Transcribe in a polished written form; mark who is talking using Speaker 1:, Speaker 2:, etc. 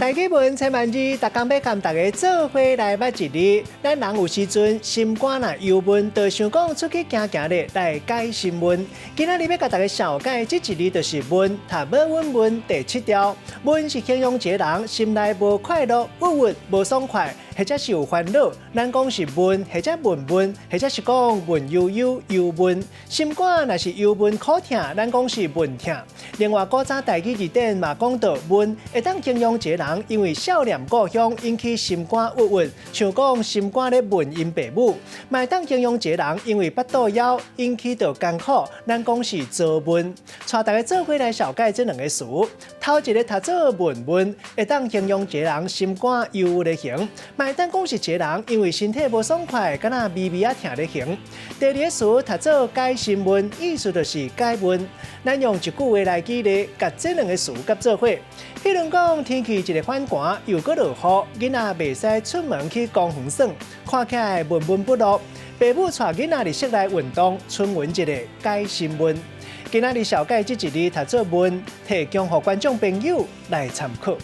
Speaker 1: 大家问千万字，逐工要跟大家做伙来捌一字。咱人有时阵心肝若忧闷，就想讲出去行行咧来解心闷。今仔日要甲大家小解这一字，就是闷。读要稳闷第7条，闷是形容一个人心内无快乐、郁郁、无爽快，或者是有烦恼。咱讲是闷，或者闷闷，或者是讲闷悠悠、忧闷。心肝若是忧闷苦痛，咱讲是闷痛。另外，古早台语字典嘛讲到闷，会当形容一个人因为少念故乡引起心肝郁郁，像讲心肝咧闷因爸母；嘛会当形容一个人因为腹肚枵引起到艰苦，咱讲是做闷。带大家做伙来小解这两个词。头一个读做闷闷，会当形容一个人心肝忧郁咧行；嘛会当讲是一个人因为身体无爽快，敢若微微啊疼咧行。第二个词读做解心闷，意思就是解闷。咱用一句话来举例，甲这两个词夹做伙。譬如讲，天气一个反寒，又搁落雨，囡仔袂使出门去公园耍，看起来闷闷不乐。父母带囡仔入室内运动，春运一个解心闷。今仔日小解这一字读做闷，提供予观众朋友来参考。